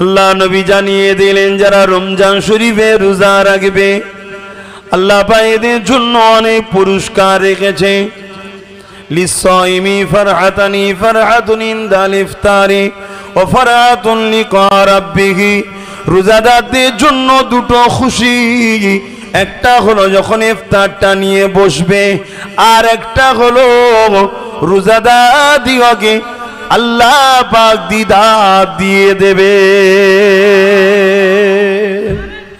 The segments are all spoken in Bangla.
আল্লাহ নবী জানিয়ে দিলেন যারা রমজান শরীফে রোজা রাখবে আল্লাহ পাক এদের জন্য অনেক পুরস্কার রেখেছে। লিসাইমি ফারহাতানি ফারহাতুন ইনদাল ইফতারি ওয়া ফারহাতুন লিকা রাব্বিহি, রোজাদারদের জন্য দুটো খুশি, একটা হলো যখন ইফতারটা নিয়ে বসবে, আর একটা হলো রোজাদার দিগকে আল্লাহ পাক দিদার দিয়ে দেবে।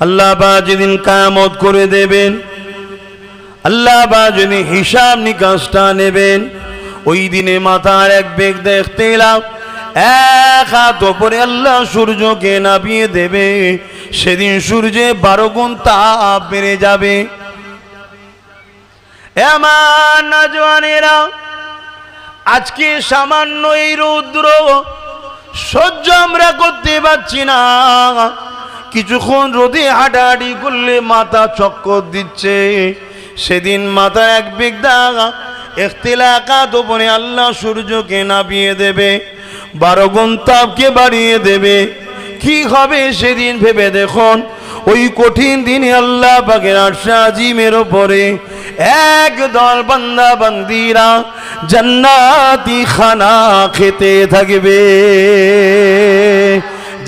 আল্লাহ পাক যেদিন কিয়ামত করে দেবেন, আল্লাহ পাক যেদিন হিসাব নিকাশটা নেবেন, ওই দিনে মাথার এক বেগ দেখতে এলাম, এক হাত ওপরে আল্লাহ সূর্যকে নামিয়ে দেবে। সেদিন সূর্যে 12 গুণ তাপ বেড়ে যাবে। আমার নওজওয়ানেরা, আজকে সামান্য এই রৌদ্র সহ্য আমরা করতে পারছি না। কিছুক্ষণ রোদে হাঁটাহাঁটি করলে মাথা চক্কর দিচ্ছে। সেদিন মাথা এক বেগ দাগা ইখতিলাকাত ওপরে আল্লাহ সূর্যকে নামিয়ে দেবে, 12 গুণ তাপকে বাড়িয়ে দেবে। কি হবে সেদিন ভেবে দেখুন। ওই কঠিন দিনে আল্লাহ পাকের আরশে আজিমের উপরে একদল বান্দা বান্দিরা জান্নাতি খানা খেতে থাকবে,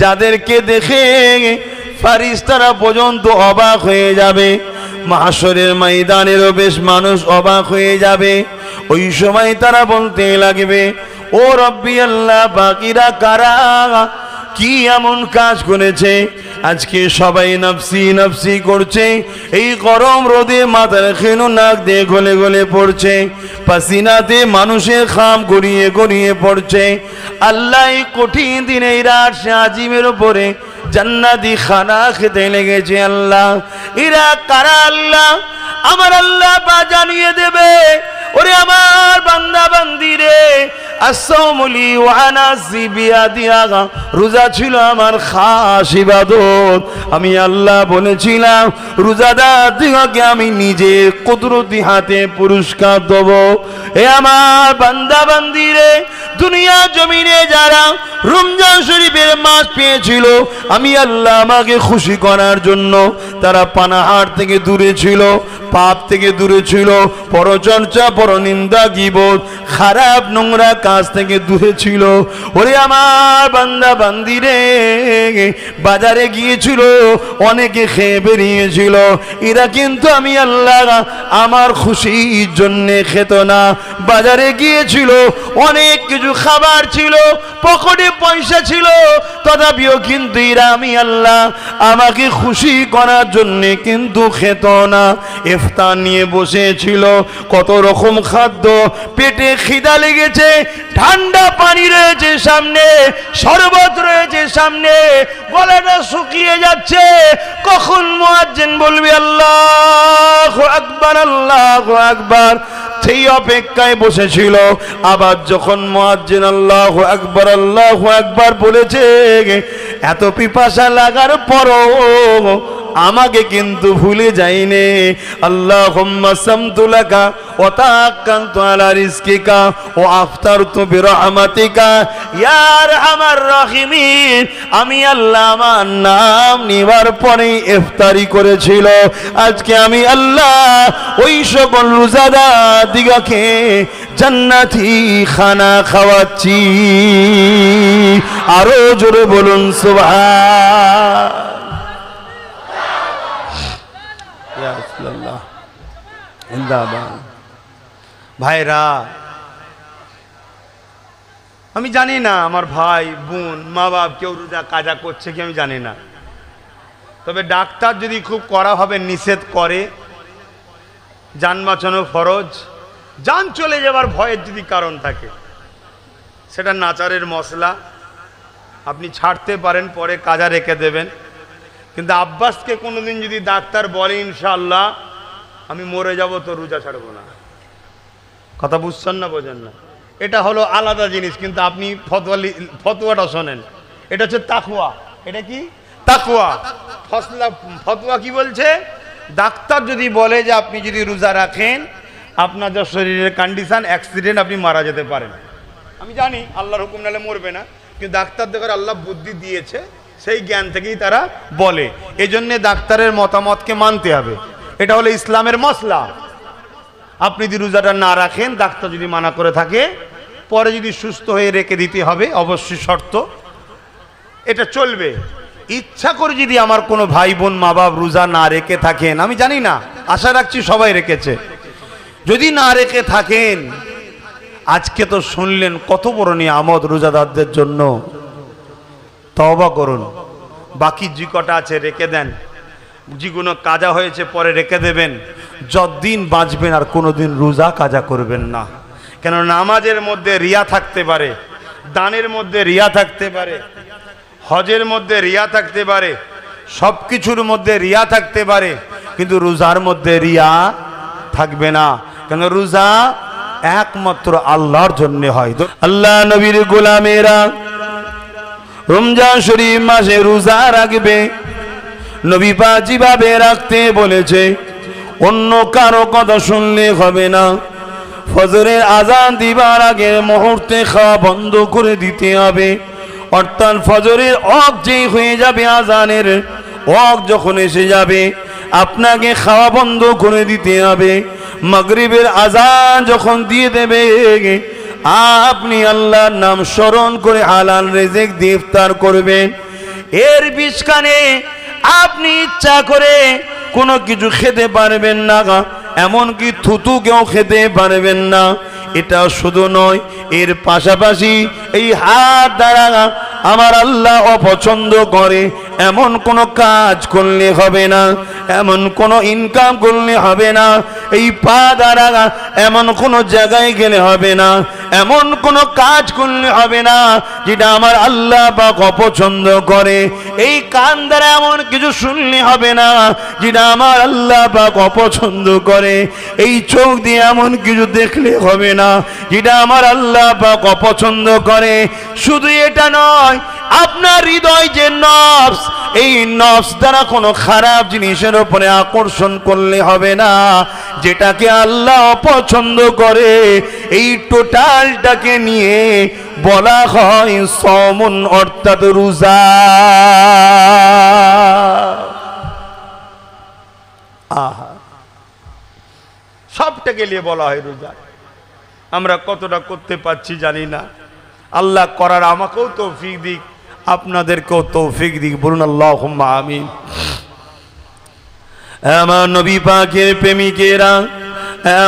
যাদেরকে দেখে ফারিস্তারা পর্যন্ত অবাক হয়ে যাবে। মাহশরের ময়দানেরও বেশ মানুষ অবাক হয়ে যাবে। ওই সময় তারা বলতে লাগবে, ও রব্বি আল্লাহ, বাকিরা কারা, কি এমন কাজ করেছে আজকে সবাই নফসি নফসি করছে। এই গরম রোদে মাথার খেনো নাক দিয়ে গলে গলে পড়ছে, পাসিনাতে মানুষের খাম গড়িয়ে গড়িয়ে পড়ছে। আল্লাহ এই কঠিন দিনে এরা আরশে আজিমের উপরে জান্নাতি খানা খেতে লেগেছে। আল্লাহ এরা কারা আল্লাহ? আমার আল্লাহ পা জানিয়ে দেবে, ওরে আমার বান্দা বান্দি রে, আসসাউমুলি ওয়া আনাসি বিয়াদিয়া, রোজা ছিল আমার খাস ইবাদত। আমি আল্লাহ বলেছিলাম রোজাদারদিগকে আমি নিজে কুদরতি হাতে পুরস্কার দেব। এ আমার বান্দা বান্দি রে, দুনিয়া জমিনে যারা রমজান শরীফের মাস পেয়েছিল, আমি আল্লাহ আমাকে খুশি করার জন্য তারা পানাহার থেকে দূরে ছিল, পাপ থেকে দূরে ছিল, পরচর্চা পরনিন্দা গীবত খারাপ নোংরা কাজ থেকে দূরে ছিল। ওরে আমার বান্দা বান্দি রে, বাজারে গিয়েছিল, অনেকে খেয়ে বেরিয়েছিল, এরা কিন্তু আমি আল্লাহ আমার খুশির জন্য খেত না। বাজারে গিয়েছিল, অনেক কিছু খাবার ছিল, পকেটে পয়সা ছিল, তথাপিও কিন্তু এরা আমি আল্লাহ আমাকে খুশি করার জন্য কিন্তু খেত না। ইফতার নিয়ে বসেছিল, কত রকম খাদ্য, পেটে খিদা লেগেছে, ঠান্ডা পানি রয়েছে সামনে, শরবত রয়েছে সামনে, গলাটা শুকিয়ে যাচ্ছে। কখন মুয়াজ্জিন বলবে আল্লাহু আকবার আল্লাহু আকবার, সেই অপেক্ষায় বসেছিল। আবার যখন মুয়াজ্জিন আল্লাহু আকবার বলেছে, এত পিপাসা লাগার পরও আমাকে কিন্তু ভুলে যাইনি। আল্লাহুম্মা সামতু লাকা ওয়া তাআক্কালতু আলা রিজকিকা ওয়া আফতারতু বিরহমাতিকা ইয়া আরহামার রাহিমিন। আমি আল্লাহ আমার নাম নিবার পরে ইফতারি করেছিল। আজকে আমি আল্লাহ ওই সকল রোজাদার দিগকে জান্নাতি খানা খাওয়াচ্ছি। আরো জোরে বলুন সুবহান। ভাইরা, আমি জানি না আমার ভাই বোন মা বাপ কেউ রোজা কাজা করছে কি আমি জানি না, তবে ডাক্তার যদি খুব কড়াভাবে নিষেধ করে, জান বাঁচানো ফরজ, জান চলে যাবার ভয়ের যদি কারণ থাকে, সেটা নাচারের মশলা আপনি ছাড়তে পারেন, পরে কাজা রেখে দেবেন। কিন্তু আব্বাসকে কোনোদিন যদি ডাক্তার বলে ইনশাআল্লাহ আমি মরে যাব তো রোজা ছাড়বো না, কথা বুঝছেন না বোঝেন না, এটা হলো আলাদা জিনিস। কিন্তু আপনি ফতোয়াটা শোনেন, এটা হচ্ছে তাকওয়া। এটা কি তাকওয়া? ফতোয়া কি বলছে? ডাক্তার যদি বলে যে আপনি যদি রোজা রাখেন আপনার যা শরীরের কন্ডিশন, অ্যাক্সিডেন্ট, আপনি মারা যেতে পারেন। আমি জানি আল্লাহর হুকুম নালে মরবে না, কিন্তু ডাক্তার দেখে আল্লাহ বুদ্ধি দিয়েছে, সেই জ্ঞান থেকেই তারা বলে। এজন্যে ডাক্তারের মতামতকে মানতে হবে, এটা হলো ইসলামের মসলা। আপনি যদি রোজাটা না রাখেন, ডাক্তার যদি মানা করে থাকে, পরে যদি সুস্থ হয়ে রেখে দিতে হবে, অবশ্যই শর্ত, এটা চলবে। ইচ্ছা করে যদি আমার কোনো ভাই বোন মা বাপ রোজা না রেখে থাকেন, আমি জানি না, আশা রাখছি সবাই রেখেছে, যদি না রেখে থাকেন, আজকে তো শুনলেন কত বড় নিয়ামত রোজাদারদের জন্য, তওবা করুন। বাকি যে কটা আছে রেখে দেন, যেগুলো কাজা হয়েছে পরে রেখে দেবেন। যতদিন বাঁচবেন আর কোনোদিন রোজা কাজা করবেন না, কেন নামাজের মধ্যে রিয়া থাকতে পারে, দানের মধ্যে রিয়া থাকতে পারে, হজের মধ্যে রিয়া থাকতে পারে, সব কিছুর মধ্যে রিয়া থাকতে পারে, কিন্তু রোজার মধ্যে রিয়া থাকবে না, কেন রোজা একমাত্র আল্লাহর জন্য হয়। আল্লাহ নবীর গোলামেরা রমজান শরীফ মাসে রোজা রাখবে, নবী পাক যেভাবে রাখতে বলেছে অন্য কারো কথা শুনলে হবে না। ফজরের আজান দিবার আগে মুহূর্তে খাওয়া বন্ধ করে দিতে হবে, অর্থাৎ ফজরের ওয়াক্ত যেই হয়ে যাবে, আজানের ওয়াক্ত যখন এসে যাবে, আপনাকে খাওয়া বন্ধ করে দিতে হবে। মাগরিবের আজান যখন দিয়ে দেবে, আপনি আল্লাহর নাম স্মরণ করে হালাল রিজিক দিয়ে ইফতার করবেন। এর বিছখানে আপনি ইচ্ছা করে কোনো কিছু খেতে পারবেন না, এমনকি থুতু কেউ খেতে পারবেন না। এটা শুধু নয়, এর পাশাপাশি এই হাত দ্বারা আমার আল্লাহ অপছন্দ করে এমন কোনো কাজ করলে হবে না, এমন কোনো ইনকাম করলে হবে না। এই পা দ্বারা এমন কোনো জায়গায় গেলে হবে না, এমন কোনো কাজ করলে হবে না যেটা আমার আল্লাহ পাক অপছন্দ করে। এই কান দ্বারা এমন কিছু শুনলে হবে না যেটা আমার আল্লাহ পাক অপছন্দ করে। এই চোখ দিয়ে এমন কিছু দেখলে হবে না যেটা আমার আল্লাহ পাক অপছন্দ করে। শুধু এটা নয়, আপনার হৃদয় যে নফস, এই নফস দ্বারা কোনো খারাপ জিনিসের উপরে আকর্ষণ করলে হবে না, যেটাকে আল্লাহ অপছন্দ করে। এই টোটালটাকে নিয়ে বলা হয় সওমুন, অর্থাৎ রোজা। আহা, সবটাকে নিয়ে বলা হয় রোজা। আমরা কতটা করতে পারছি জানি না, আল্লাহ করার আমাকেও তৌফিক দিক, আপনাদেরকেও তৌফিক দিক, বলুন আল্লাহুম্মা আমিন। আমার নবী পাকের প্রেমিকেরা,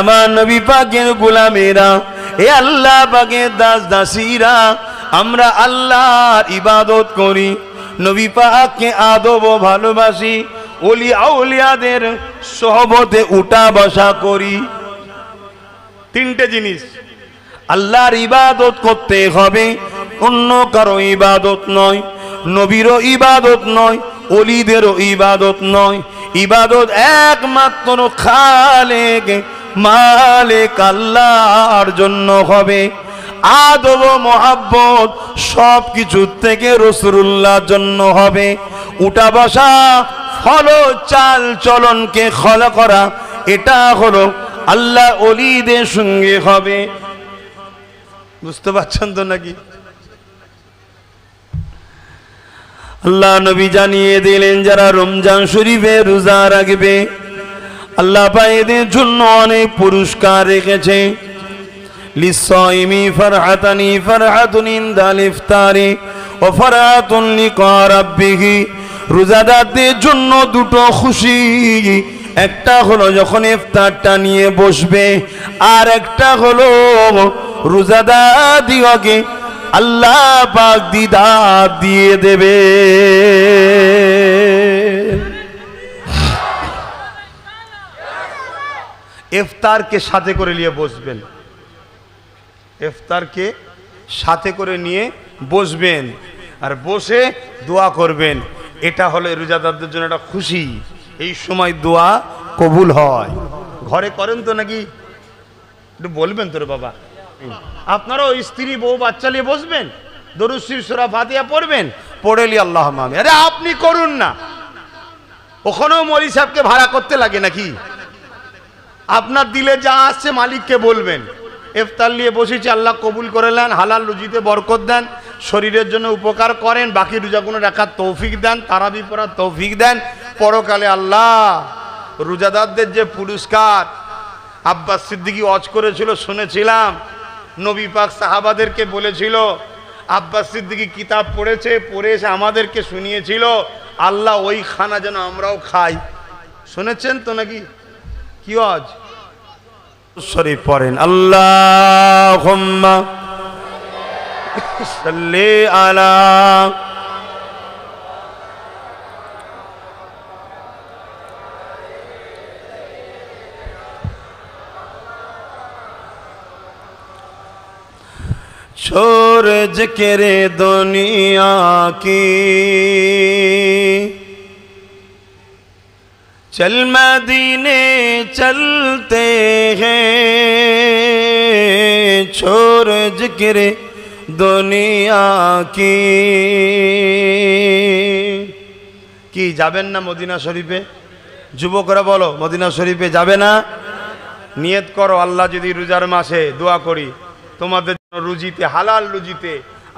আমার নবী পাকের গোলামেরা, এ আল্লাহ পাকের দাস দাসীরা, আমরা আল্লাহর ইবাদত করি, নবী পাককে আদব ও ভালোবাসি, ওলি আউলিয়াদের সোহবতে উঠা বসা করি। তিনটে জিনিস, আল্লাহর ইবাদত করতে হবে, অন্য কারো ইবাদত নয়, নবীরও ইবাদত নয়, ওলিদেরও ইবাদত নয়। ইবাদত একমাত্র খালেক মালিক আল্লাহর জন্য হবে। আদব ও মহাব্বত সব কিছুর থেকে রাসূলুল্লাহর জন্য হবে। উঠা বসা, ফলো চাল চলনকে খলা করা, এটা হলো আল্লাহ ওলিদের সঙ্গে হবে। বুঝতে পারছেন তো নাকি? আল্লাহ নবী জানিয়ে দিলেন, যারা রমজান শরীফে রোজা রাখবে, আল্লাহ পাক এদের জন্য অনেক পুরস্কার রেখেছে। লিসাইমি ফারহাতানি, ফারহাতুন ইনদাল ইফতারি ওয়া ফারহাতুন লিকা রাব্বিহি। রোজাদারদের জন্য দুটো খুশি, একটা হলো যখন ইফতারটা নিয়ে বসবে, আর একটা হলো রোজাদার দিগকে আল্লাহ পাক দিদার দিয়ে দেবে। ইফতারকে সাথে করে নিয়ে বসবেন, ইফতারকে সাথে করে নিয়ে বসবেন আর বসে দোয়া করবেন। এটা হলো রোজাদারদের জন্য একটা খুশি। এই সময় দোয়া কবুল হয়। ঘরে করেন তো নাকি? একটু বলবেন তোর বাবা, আপনারাও স্ত্রী বউ বাচ্চা নিয়ে বসবেন, দরুদ শরীফ সূরা ফাতিহা পড়বেন, পড়েলি আল্লাহুম্মা আমিন। আরে আপনি করুন না, ওখানেও মৌলী সাহেবকে ভাড়া করতে লাগে নাকি? আপনার দিলে যা আসছে মালিককে বলবেন। ইফতার নিয়ে বসেছি, আল্লাহ কবুল করে নেন, হালাল রুজিতে বরকত দেন, শরীরের জন্য উপকার করেন, বাকি রোজাগুলো রাখার তৌফিক দেন, তারাবি পড়ার তৌফিক দেন। পরকালে আল্লাহ রোজাদারদের যে পুরস্কার, আব্বাস সিদ্দিকী ওয়াজ করেছিল শুনেছিলাম, নবী পাক সাহাবাদেরকে বলেছিল, আব্বাস সিদ্দিকী কিতাব পড়েছে, পড়ে এসে আমাদেরকে শুনিয়েছিল, আল্লাহ ওই খানা যেন আমরাও খাই। শুনেছেন তো নাকি? কি ওয়াজ? শরীফ পড়েন, আল্লাহুম্মা সাল্লি আলা छोड़ जिक्र दुनिया की चल मदीने चलते हैं छोड़ जिक्र दुनिया की কি যাবেন না মদিনা শরীফে? যুবকরা বলো, মদিনা শরীফে যাবে না? নিয়ত করো, আল্লাহ যদি রোজার মাসে দোয়া করি তোমাদের যেন রুজিতে, হালাল রুজিতে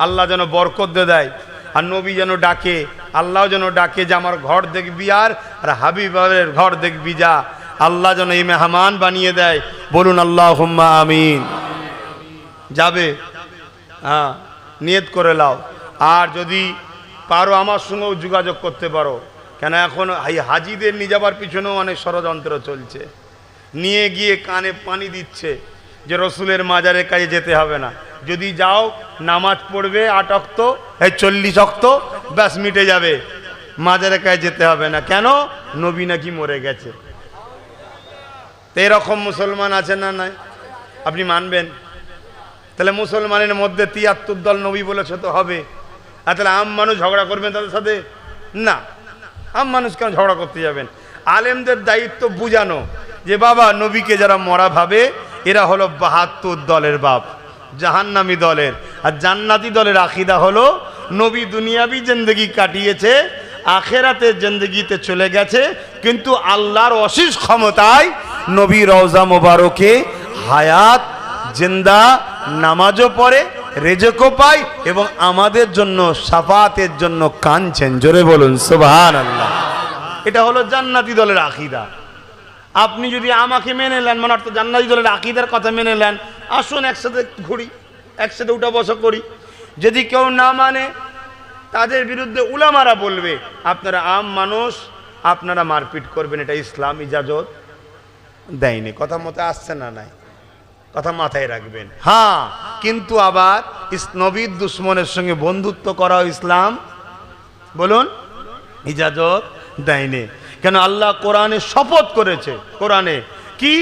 আল্লাহ যেন বরকত দিয়ে দেয়, আর নবী যেন ডাকে, আল্লাহ যেন ডাকে যে আমার ঘর দেখবি আর হাবিবের ঘর দেখবি যা, আল্লাহ যেন এই মেহমান বানিয়ে দেয়। বলুন আল্লাহুম্মা আমিন। যাবে? হ্যাঁ, নিয়ত করে লাও। আর যদি পারো আমার সঙ্গেও যোগাযোগ করতে পারো, কেন এখন এই হাজিদের নিয়ে যাবার পিছনেও অনেক ষড়যন্ত্র চলছে। নিয়ে গিয়ে কানে পানি দিচ্ছে যে রসুলের মাজারের কাছে যেতে হবে না, যদি যাও নামাজ পড়বে 8 ওয়াক্ত, 40 ওয়াক্ত, ব্যাস মিটে যাবে, মাজারের কাছে যেতে হবে না। কেন? নবী নাকি মরে গেছে। তো এরকম মুসলমান আছে না নাই? আপনি মানবেন? তাহলে মুসলমানের মধ্যে 73 দল নবী বলেছে তো হবে, আর তাহলে আম মানুষ ঝগড়া করবেন তাদের সাথে? না, আম মানুষ কেন ঝগড়া করতে যাবেন? আলেমদের দায়িত্ব বুঝানো যে বাবা নবীকে যারা মরা ভাবে এরা হলো 72 দলের বাপ, জাহান্নামী দলের। আর জান্নাতি দলের আকিদা হলো নবী দুনিয়াবি জিন্দেগি কাটিয়েছে, আখেরাতের জিন্দেগিতে চলে গেছে, কিন্তু আল্লাহর অশেষ ক্ষমতায় নবী রওজা মোবারকে হায়াত জিন্দা, নামাজও পড়ে, রেজেকও পায়, এবং আমাদের জন্য শাফাতের জন্য কাঁদছেন। জোরে বলুন সুবহানাল্লাহ। এটা হলো জান্নাতি দলের আকিদা। আপনি যদি আমাকে মেনে নেন, মানে অর্থাৎ জান্নাতি দলের আকীদার কথা মেনে নেন, আসুন একসাথে ঘুরি, একসাথে উঠা বসা করি। যদি কেউ না মানে, তাদের বিরুদ্ধে উলামারা বলবে আপনারা আম মানুষ, আপনারা মারপিট করবেন, এটা ইসলাম ইজাজত দেয়নি। কথা মতো আসছে না? নাই? কথা মাথায় রাখবেন। হ্যাঁ, কিন্তু আবার নবীর দুশ্মনের সঙ্গে বন্ধুত্ব করাও ইসলাম বলুন ইজাজত দেয়নি। কেন? আল্লাহ কোরআনে শপথ করেছে, কোরআনে কি?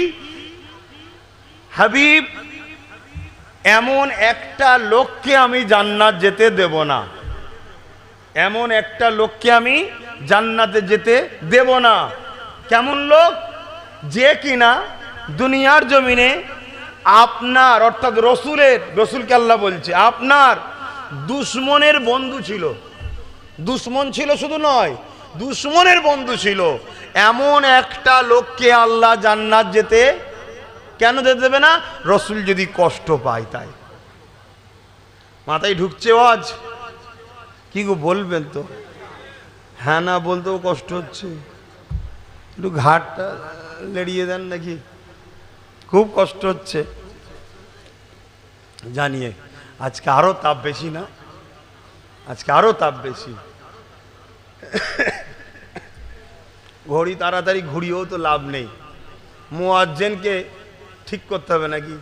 হাবিব, এমন একটা লোককে আমি জান্নাত যেতে দেব না, এমন একটা লোককে আমি জান্নাতে যেতে দেব না। কেমন লোক? যে কিনা দুনিয়ার জমিনে আপনার, অর্থাৎ রসুলকে আল্লাহ বলছে, আপনার দুশ্মনের বন্ধু ছিল। দুশ্মন ছিল শুধু নয়, দুশ্মনের বন্ধু ছিল। এমন একটা লোককে আল্লাহ জান্নাত যেতে কেন যেতে দেবে না? রসুল যদি কষ্ট পায় তাই। মাথায় ঢুকছে আজ? কি গো বলবেন তো? হ্যাঁ না বলতেও কষ্ট হচ্ছে, একটু ঘাটটা লেড়িয়ে দেন নাকি? খুব কষ্ট হচ্ছে জানিয়ে। আজকে আরো তাপ বেশি না? আজকে আরো তাপ বেশি। ঘড়ি তাড়াতাড়ি ঘুরিয়েও তো লাভ নেই, মুয়াজ্জিনকে ঠিক করতে হবে নাকি?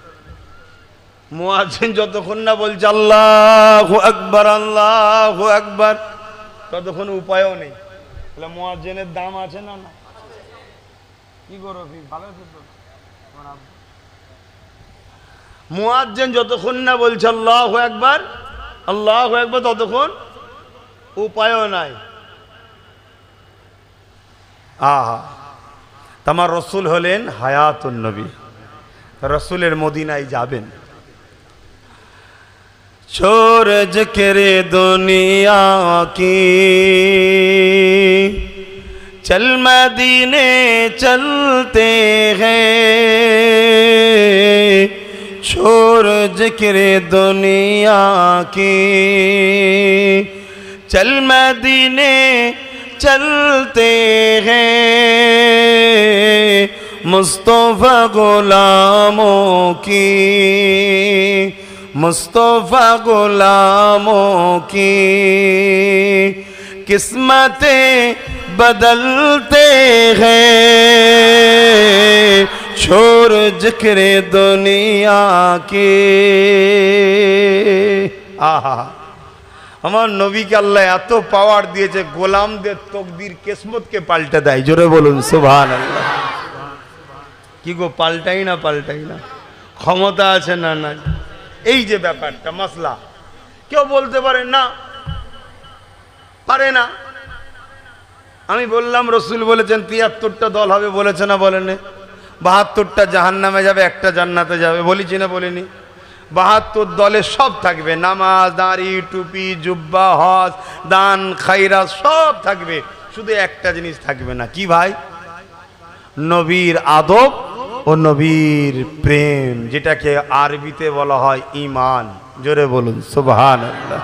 মুয়াজ্জিন যতক্ষণ না বলছে আল্লাহু আকবার আল্লাহু আকবার, ততক্ষণ উপায়ও নেই। তাহলে মুয়াজ্জিনের দাম আছে না? না? কি করো? ভালো আছে তো? মুয়াজ্জিন যতক্ষণ না বলছে আল্লাহু আকবার আল্লাহু আকবার, ততক্ষণ উপায়ও নাই। আহা, তোমার রসুল হলেন হায়াতুন নবী, রসুলের মদিনায় যাবেন। छोड़ जिक्र दुनिया की चल मदीने चलते हैं छोड़ जिक्र दुनिया की, चल मदीने चलते हैं मुस्तफा गुलामों की, मुस्तफा गुलामों की किस्मतें बदलते हैं छोड़ जिक्र दुनिया की। आहा, আমার নবীকে আল্লাহ এত পাওয়ার দিয়েছে, গোলামদের তকদির কিসমতকে পাল্টে দেয়। জোরে বলুন সুবহানাল্লাহ। কি গো, পাল্টাই না ক্ষমতা আছে না? না, এই যে ব্যাপারটা মাসলা, কেউ বলতে পারে না, পারে না। আমি বললাম রসুল বলেছেন ৭৩টা দল হবে, বলেছে না বলেন? ৭২টা জাহান্নামে যাবে, একটা জান্নাতে যাবে, বলেছি না বলিনি? ৭২ দলে সব থাকবে, নামাজ, দাড়ি, টুপি, জুব্বা, হজ, দান, খাইরাত সব থাকবে, শুধু একটা জিনিস থাকবে না। কি ভাই? নবীর আদব ও নবীর প্রেম, যেটাকে আরবিতে বলা হয় ঈমান। জোরে বলুন সুবহানাল্লাহ।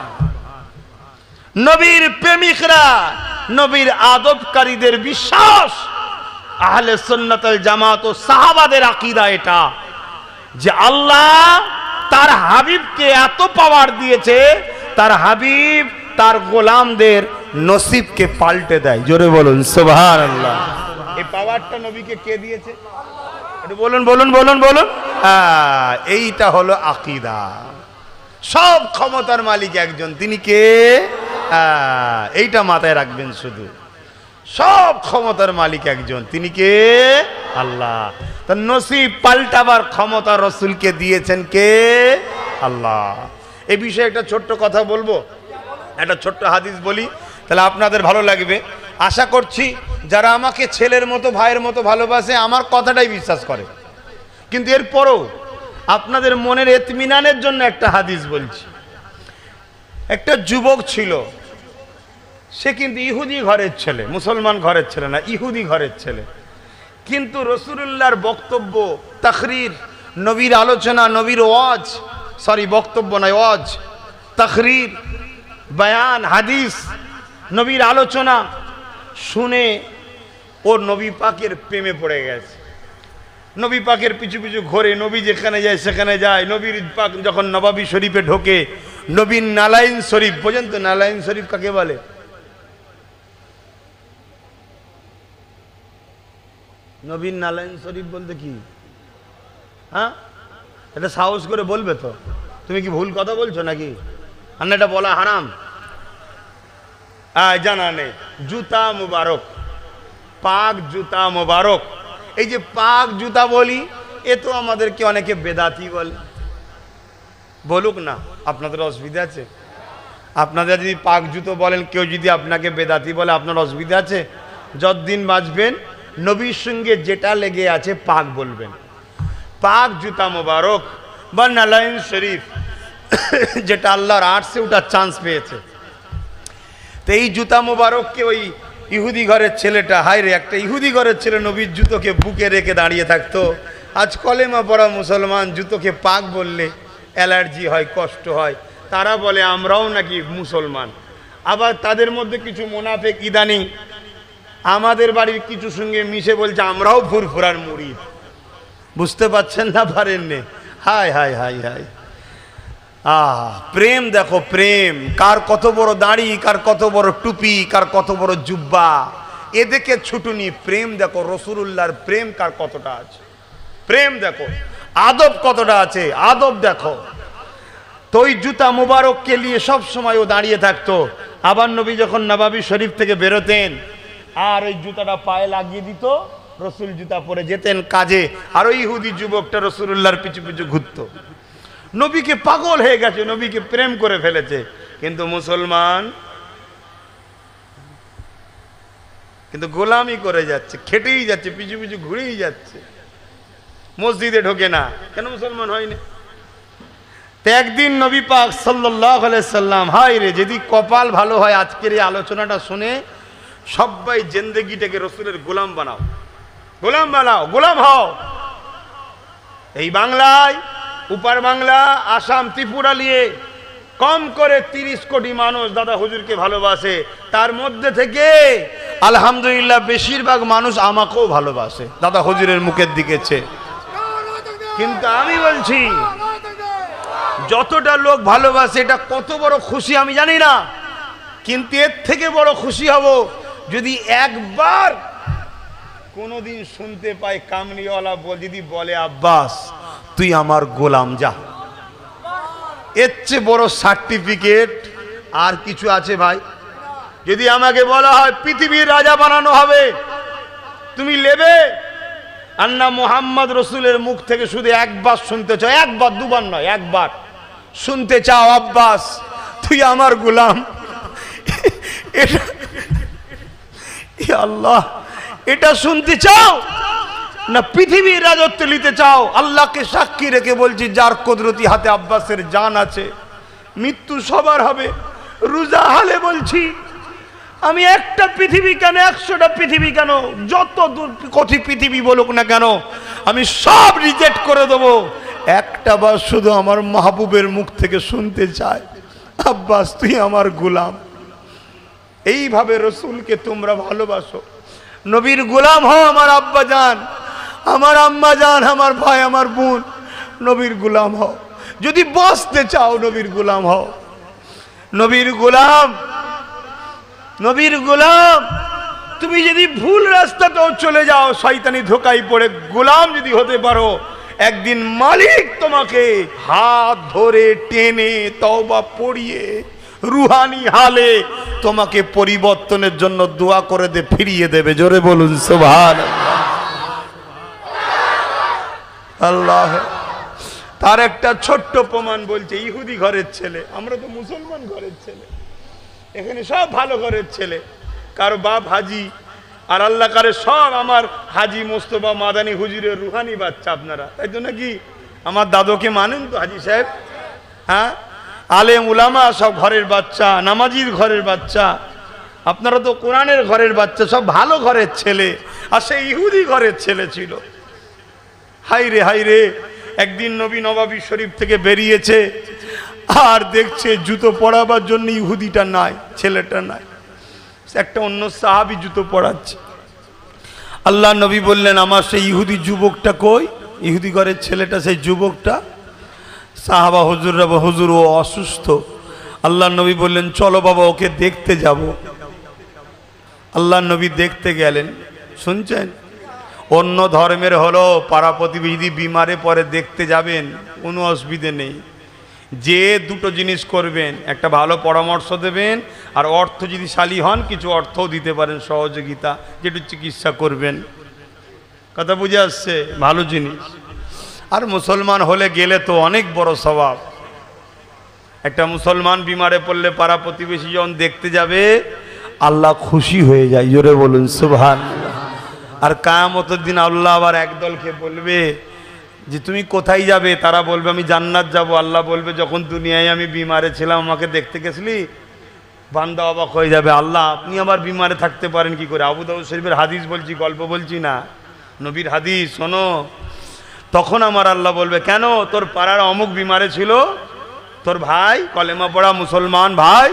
নবীর প্রেমিকরা, নবীর আদবকারীদের বিশ্বাস, আহলে সুন্নাত ওয়াল জামাত ও সাহাবাদের আকীদা এটা, যে আল্লাহ তার হাবিবকে এত পাওয়ার দিয়েছে, তার হাবিব তার গোলামদের নসিবকে পাল্টে দেয়। জোরে বলুন সুবহানাল্লাহ। এই পাওয়ারটা নবীকে কে দিয়েছে? একটু বলুন বলুন বলুন বলুন। এইটা হলো আকীদা। সব ক্ষমতার মালিক একজন, তিনি কে? এইটা মাথায় রাখবেন শুধু, সব ক্ষমতার মালিক একজন, তিনি কে? আল্লাহ। তার নসিব পাল্টাবার ক্ষমতা রসুলকে দিয়েছেন কে? আল্লাহ। এই বিষয়ে একটা ছোট্ট কথা বলবো, একটা ছোট্ট হাদিস বলি, তাহলে আপনাদের ভালো লাগবে। আশা করছি যারা আমাকে ছেলের মতো, ভাইয়ের মতো ভালোবাসে, আমার কথাটাই বিশ্বাস করে, কিন্তু এরপরও আপনাদের মনের ইতমিনানের জন্য একটা হাদিস বলছি। একটা যুবক ছিল, সে কিন্তু ইহুদি ঘরের ছেলে, মুসলমান ঘরের ছেলে না, ইহুদি ঘরের ছেলে। কিন্তু রসুলুল্লাহর বক্তব্য, তাকরীর, নবীর আলোচনা, নবীর ওয়াজ, সরি বক্তব্য নয়, ওয়াজ, তাকরীর, বয়ান, হাদিস, নবীর আলোচনা শুনে ও নবী পাকের প্রেমে পড়ে গেছে। নবী পাকের পিছু পিছু ঘোরে, নবী যেখানে যায় সেখানে যায়। নবীর পাক যখন নবাবী শরীফে ঢোকে, নবীর নালাইন শরীফ, পর্যন্ত নালাইন শরীফ কাকে বলে? নবীর নালাইন শরীফ বলতে কি? হ্যাঁ, এটা সাহস করে বলবে তো? তুমি কি ভুল কথা বলছো নাকি? আর না, এটা বলা হারাম। জানা নেই। জুতা মুবারক, পাক জুতা মুবারক। এই যে পাক জুতা বলি, এ তো আমাদেরকে অনেকে বেদাতি বলে। বলুক না, আপনাদের অসুবিধা আছে? আপনাদের যদি পাক জুতো বলেন, কেউ যদি আপনাকে বেদাতি বলে, আপনার অসুবিধা আছে? যতদিন বাঁচবেন নবীর সঙ্গে যেটা লেগে আছে পাক বলবেন। পাক জুতা মোবারক বা নালাইন শরীফ, যেটা আল্লাহর আরশে ওঠার চান্স পেয়েছে। তো এই জুতা মোবারককে ওই ইহুদি ঘরের ছেলেটা, হায় রে, একটা ইহুদি ঘরের ছেলে নবীর জুতোকে বুকে রেখে দাঁড়িয়ে থাকতো। আজ কলেমা পড়া মুসলমান জুতোকে পাক বললে অ্যালার্জি হয়, কষ্ট হয়। তারা বলে আমরাও নাকি মুসলমান। আবার তাদের মধ্যে কিছু মুনাফিক ইদানিং আমাদের বাড়ির কিছু সঙ্গে মিশে বলছে আমরাও ফুরফুরার মুরিদ। বুঝতে পারছেন না? পারেননি? হায় হায় হায় হায়। প্রেম দেখো, প্রেম কার কত বড় দাড়ি, কার কত বড় টুপি, কার কত বড় জুব্বা, এদিকে ছুটুনি। প্রেম দেখো, রসুলুল্লাহর প্রেম কার কতটা আছে, প্রেম দেখো, আদব কতটা আছে, আদব দেখো। তো ওই জুতা মুবারককে নিয়ে সব সময় ও দাঁড়িয়ে থাকতো। আবার নবী যখন নবাবী শরীফ থেকে বেরোতেন, আর ওই জুতাটা পায়ে লাগিয়ে দিত, রসুল জুতা পরে যেতেন কাজে, আর ওই ইহুদি যুবকটা রসুলুল্লাহর পিছু পিছু ঘুরত। নবীকে পাগল হয়ে গেছে, নবীকে প্রেম করে ফেলেছে। কিন্তু মুসলমান কিন্তু গোলামি করে যাচ্ছে, খেটেই যাচ্ছে, পিছু পিছু ঘুরেই যাচ্ছে, মসজিদে ঢোকে না। কেন মুসলমান হয়নি? তো একদিন নবী পাক সাল্লাল্লাহু আলাইহি সাল্লাম, হায় রে, যদি কপাল ভালো হয় আজকের এই আলোচনাটা শুনে সবাই জিন্দেগিটাকে রসুলের গোলাম বানাও, গোলাম বানাও, গোলাম হও। এই বাংলায় উপার বাংলা, আসাম, ত্রিপুরা নিয়ে কম করে 30 কোটি মানুষ দাদা হুজুরকে ভালোবাসে। তার মধ্যে থেকে আলহামদুলিল্লাহ বেশিরভাগ মানুষ আমাকেও ভালোবাসে দাদা হুজুরের মুখের দিকে চেয়ে। কিন্তু আমি বলছি যতটা লোক ভালোবাসে এটা কত বড় খুশি আমি জানি না, কিন্তু এর থেকে বড় খুশি হব যদি একবার কোনোদিন শুনতে পাই কামলিওয়ালা যদি বলে আব্বাস তুই আমার গোলাম, যা। এর চেয়ে বড় সার্টিফিকেট আর কিছু আছে ভাই? যদি আমাকে বলা হয় পৃথিবীর রাজা বানানো হবে, তুমি নেবে? আন্না মোহাম্মদ রসুলের মুখ থেকে শুধু একবার শুনতে চাও, একবার, দুবার নয়, একবার শুনতে চাও আব্বাস তুই আমার গোলাম, এটা আল্লাহ এটা শুনতে চাও না পৃথিবীর রাজত্ব নিতে চাও? আল্লাহকে সাক্ষী রেখে বলছি যার কুদরতি হাতে আব্বাসের জান আছে, মৃত্যু সবার হবে। রোজা হালে বলছি আমি একটা পৃথিবী কেন, 100টা পৃথিবী কেন, যত কোটি পৃথিবী বলুক না কেন আমি সব রিজেক্ট করে দেবো, একটা বার শুধু আমার মাহবুবের মুখ থেকে শুনতে চাই আব্বাস তুই আমার গোলাম। এইভাবে রসুলকে তোমরা ভালোবাসো, নবীর গোলাম হও। আমার আব্বা জান, আমার আম্মা জান, আমার ভাই, আমার বোন, নবীর গোলাম হও। যদি বাঁচতে চাও নবীর গোলাম হও। নবীর গোলাম, নবীর গোলাম। তুমি যদি ভুল রাস্তাতেও চলে যাও, শয়তানি ধোকায় পড়ে গোলাম যদি হতে পারো, একদিন মালিক তোমাকে হাত ধরে টেনে তওবা পড়িয়ে রুহানি হালে তোমাকে পরিবর্তনের জন্য দোয়া করে ফিরিয়ে দেবে। জোরে বলুন সুবহানাল্লাহ। তার একটা ছোট্ট প্রমাণ বলছে, ইহুদি ঘরের ছেলে, আমরা তো মুসলমান ঘরের ছেলে, এখানে সব ভালো ঘরের ছেলে, কারো বাপ হাজি, আর আল্লাহ কারে সব আমার হাজি মোস্তফা মাদানী হুজুরের রুহানি বাচ্চা আপনারা। তাই তো নাকি আমার দাদুকে মানেন তো হাজি সাহেব? হ্যাঁ, আলেম উলামা সব ঘরের বাচ্চা, নামাজির ঘরের বাচ্চা, আপনারা তো কোরআনের ঘরের বাচ্চা, সব ভালো ঘরের ছেলে। আর সে ইহুদি ঘরের ছেলে ছিল। হাই রে হাই রে, একদিন নবী নবাবী শরীফ থেকে বেরিয়েছে আর দেখছে জুতো পরাবার জন্য ইহুদিটা নাই, ছেলেটা নাই, একটা অন্য সাহাবী জুতো পরাচ্ছে। আল্লাহ নবী বললেন আমার সেই ইহুদি যুবকটা কই? ইহুদি ঘরের ছেলেটা, সেই যুবকটা। সাহাবা হুজুররা, হুজুর ও অসুস্থ। আল্লাহ নবী বললেন চলো বাবা ওকে দেখতে যাব। আল্লাহ নবী দেখতে গেলেন। শুনছেন, অন্য ধর্মের হলো পাড়া প্রতিবেশী বিমারে পরে দেখতে যাবেন, কোনো অসুবিধে নেই। যে দুটো জিনিস করবেন, একটা ভালো পরামর্শ দেবেন, আর অর্থ যদি শালী হন কিছু অর্থও দিতে পারেন সহযোগিতা, যেটু চিকিৎসা করবেন। কথা বুঝে আসছে? ভালো জিনিস। আর মুসলমান হলে গেলে তো অনেক বড় স্বভাব। একটা মুসলমান বিমারে পড়লে পাড়া প্রতিবেশী যখন দেখতে যাবে আল্লাহ খুশি হয়ে যায়। জোরে বলুন সুবহানাল্লাহ। আর কিয়ামতের দিন আল্লাহ আবার একদলকে বলবে যে তুমি কোথায় যাবে? তারা বলবে আমি জান্নাত যাব। আল্লাহ বলবে যখন দুনিয়ায় আমি বিমারে ছিলাম আমাকে দেখতে গেছিলি? বান্দা অবাক হয়ে যাবে, আল্লাহ আপনি আবার বিমারে থাকতে পারেন কি করে? আবু দাউদ শরীফের হাদিস বলছি, গল্প বলছি না, নবীর হাদিস শোনো। তখন আমার আল্লাহ বলবে কেন? তোর পাড়ার অমুক বিমারে ছিল, তোর ভাই কলেমা পড়া মুসলমান ভাই,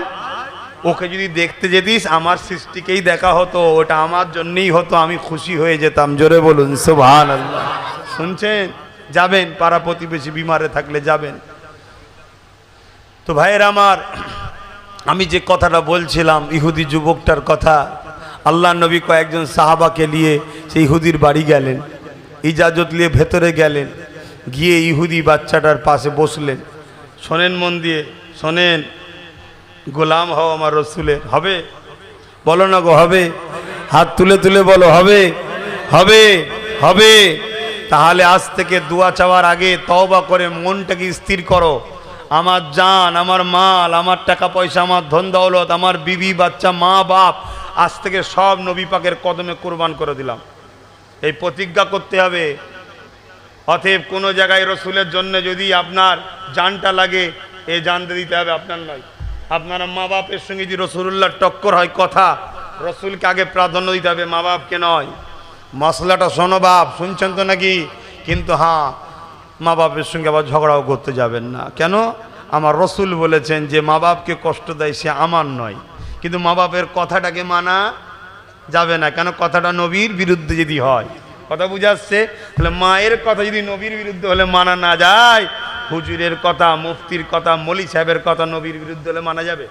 ওকে যদি দেখতে যেতিস আমার সৃষ্টিকেই দেখা হতো, ওটা আমার জন্যই হতো, আমি খুশি হয়ে যেতাম। জোরে বলুন সুবহানাল্লাহ। শুনছেন? যাবেন, পাড়া প্রতিবেশী বিমারে থাকলে যাবেন। তো ভাইয়ের আমার, আমি যে কথাটা বলছিলাম ইহুদি যুবকটার কথা, আল্লাহ নবী কয়েকজন সাহাবাকে নিয়ে সেই ইহুদির বাড়ি গেলেন, ইজাজত নিয়ে ভেতরে গেলেন, গিয়ে ইহুদি বাচ্চাটার পাশে বসলেন। শোনেন মন দিয়ে, শোনেন, গোলাম হও আমার রসুলের। হবে? বলো না গো, হবে? হাত তুলে তুলে বলো হবে, হবে, হবে। তাহলে আজ থেকে দোয়া চাওয়ার আগে তওবা করে মনটাকে স্থির করো। আমার জান, আমার মাল, আমার টাকা পয়সা, আমার ধন দৌলত, আমার বিবি বাচ্চা, মা বাপ, আজ থেকে সব নবী পাকের কদমে কোরবান করে দিলাম। এই প্রতিজ্ঞা করতে হবে। অতএব কোনো জায়গায় রসুলের জন্য যদি আপনার জানটা লাগে, এই জানতে দিতে হবে, আপনার নয়। আপনার মা বাপের সঙ্গে যদি রসুল্লাহর টক্কর হয় কথা, রসুলকে আগে প্রাধান্য দিতে হবে, মা বাপকে নয়। মশলাটা শোনো বাপ, শুনছেন তো নাকি? কিন্তু হ্যাঁ, মা বাপের সঙ্গে আবার ঝগড়াও করতে যাবেন না। কেন? আমার রসুল বলেছেন যে মা বাপকে কষ্ট দেয় সে আমার নয়, কিন্তু মা বাপের কথাটাকে মানা যাবে না। কেন? কথাটা নবীর বিরুদ্ধে যদি হয়। কথা বুঝাচ্ছে? তাহলে মায়ের কথা যদি নবীর বিরুদ্ধে হলে মানা না যায়, হুজুরের কথা, মুফতির কথা, মলি সাহেবের কথা নবীর বিরুদ্ধে হলে মানা যাবে?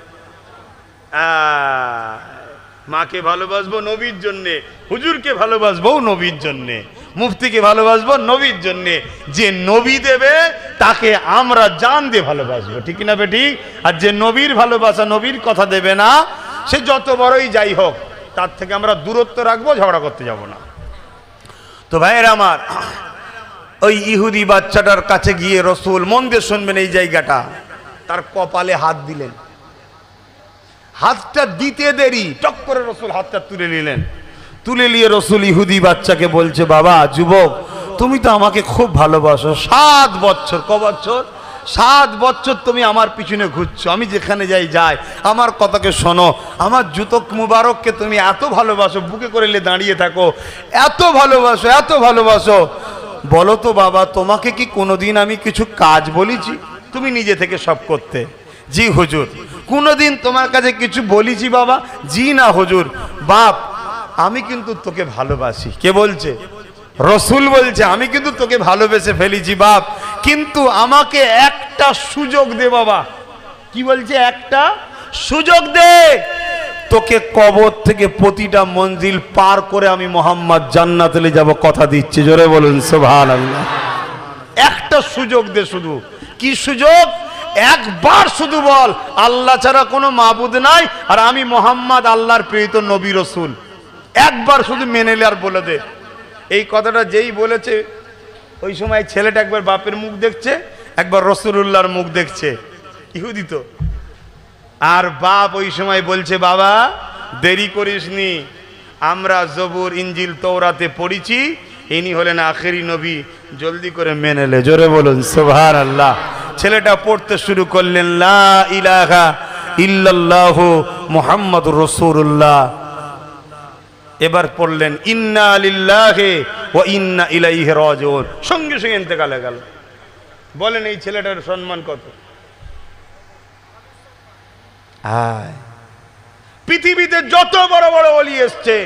মাকে ভালোবাসবো নবীর জন্যে, হুজুরকে ভালোবাসবো নবীর জন্যে, মুফতিকে ভালোবাসবো নবীর জন্যে। যে নবী দেবে তাকে আমরা জান দিয়ে ভালোবাসবো, ঠিক না বেঠিক? আর যে নবীর ভালোবাসা, নবীর কথা দেবে না, সে যত বড়ই যাই হোক তার থেকে আমরা দূরত্ব রাখবো, ঝগড়া করতে যাব না। তো ভাইয়ের আমার, ওই ইহুদি বাচ্চাটার কাছে গিয়ে রসুল, মন দিয়ে শুনবেন এই জায়গাটা, তার কপালে হাত দিলেন। হাতটা দিতে দেরি, টক করে রসুল হাতটা তুলে নিলেন। তুলে নিয়ে রসুল ইহুদি বাচ্চাকে বলছে, বাবা যুবক, তুমি তো আমাকে খুব ভালোবাসো, 7 বছর, ক বছর? 7 বছর তুমি আমার পিছনে ঘুরছো, আমি যেখানে যাই, আমার কথাকে শোনো, আমার জুতো মুবারককে তুমি এত ভালোবাসো, বুকে করে দাঁড়িয়ে থাকো, এত ভালোবাসো, এত ভালোবাসো, বলো তো বাবা, তোমাকে কি কোনোদিন আমি কিছু কাজ বলেছি? তুমি নিজে থেকে সব করতে। জি হুজুর। কোনোদিন তোমার কাছে কিছু বলেছি বাবা? জি না হুজুর। বাপ, আমি কিন্তু তোকে ভালোবাসি। কে বলছে? রসুল বলছে, আমি কিন্তু তোকে ভালোবেসে ফেলেছি বাপ, কিন্তু আমাকে একটা সুযোগ দে বাবা। কি বলছে? একটা সুযোগ দে, তোকে কবর থেকে প্রতিটা মঞ্জিল পার করে আমি মোহাম্মদ জান্নাতে যাব, কথা দিচ্ছি। জোরে বলুন সুবহানাল্লাহ। একটা সুযোগ দে শুধু। কি সুযোগ? একবার শুধু বল, আল্লাহ ছাড়া কোনো মাবুদ নাই, আর আমি মোহাম্মদ আল্লাহর প্রেরিত নবী রসুল। একবার শুধু মেনে নে আর বলে দে। এই কথাটা যেই বলেছে, ওই সময় ছেলেটা একবার বাপের মুখ দেখছে, একবার রসুলুল্লাহর মুখ দেখছে, ইহুদি তো। আর বাপ ওই সময় বলছে, বাবা দেরি করিসনি, আমরা জবুর, ইঞ্জিল, তওরাতে পড়েছি, ইনি হলেন আখেরি নবী, জলদি করে মেনে লে। জোরে বলুন সুবহানাল্লাহ। ছেলেটা পড়তে শুরু করলেন, লা ইলাহা ইল্লাল্লাহু মুহাম্মাদুর রাসূলুল্লাহ। এবার পড়লেন, ইন্না লিল্লাহি ওয়া ইন্না ইলাইহি রাজিউন। সঙ্গে সঙ্গে ইন্তেকাল হয়ে গেল। বলেন এই ছেলেটার সম্মান কত? পৃথিবীতে যত বড় বড় ওলি এসছে,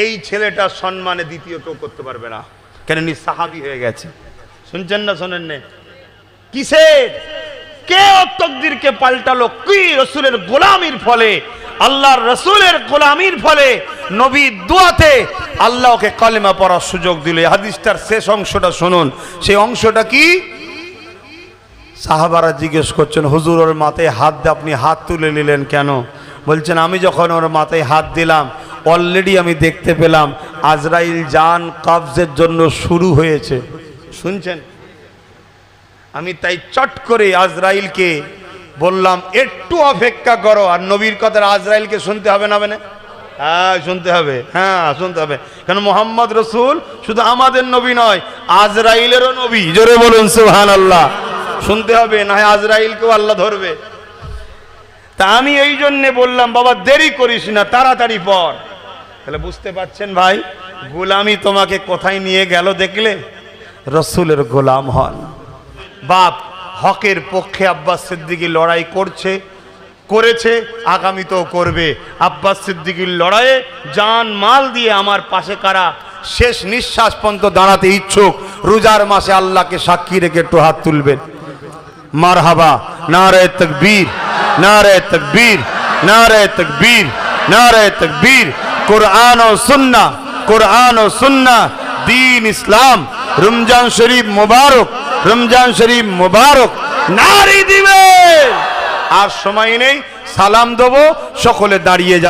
এই ছেলেটার সম্মানে দ্বিতীয় কেউ করতে পারবে না। কেন? নি সাহাবী হয়ে গেছে। শুনছেন না শোনেন না? কিসের? কে তকদিরকে পাল্টালো? কি? রসুলের গোলামির ফলে, আল্লাহর রসুলের গোলামির ফলে, নবীর দুয়াতে আল্লাহ ওকে কালেমা পড়ার সুযোগ দিল। হাদিসটার শেষ অংশটা শুনুন। সেই অংশটা কি? সাহাবারা জিজ্ঞেস করছেন, হুজুর ওর মাথায় হাত দিয়ে আপনি হাত তুলে নিলেন কেন? বলছেন, আমি যখন ওর মাথায় হাত দিলাম, অলরেডি আমি দেখতে পেলাম আজরাইল জান কবজের জন্য শুরু হয়েছে। শুনছেন? আমি তাই চট করে আজরাইলকে বললাম, একটু অপেক্ষা করো। আর নবীর কথা আজরাইলকে শুনতে হবে না? হ্যাঁ শুনতে হবে, হ্যাঁ শুনতে হবে। কেন? মোহাম্মদ রসুল শুধু আমাদের নবী নয়, আজরাইলেরও নবী। জোরে বলুন সুবহানাল্লাহ। শুনতে হবে, না হয় আজরাইলকেও আল্লাহ ধরবে। তা আমি এই জন্যে বললাম, বাবা দেরি করিস না, তাড়াতাড়ি পড়। তাহলে বুঝতে পারছেন ভাই, গোলামি তোমাকে কোথায় নিয়ে গেল দেখলে? রসুলের গোলাম হন। বাপ হকের পক্ষে আব্বাস সিদ্দিকী লড়াই করেছে, আগামীতেও করবে। আব্বাস সিদ্দিকীর লড়াইয়ে জান মাল দিয়ে আমার পাশে কারা শেষ নিঃশ্বাস পর্যন্ত দাঁড়াতে ইচ্ছুক, রোজার মাসে আল্লাহকে সাক্ষী রেখে একটু হাত তুলবেন। মারহাবা, নারে তাকবীর, নারে তাকবীর, নারে তাকবীর, নারে তাকবীর। কোরআন ও সুন্নাহ, কোরআন ও সুন্নাহ, দ্বীন ইসলাম। রমজান শরীফ মুবারক, রমজান শরীফ মুবারক নারী দিবে। আর সময় নেই, সালাম দেবো, সকলে দাঁড়িয়ে যা।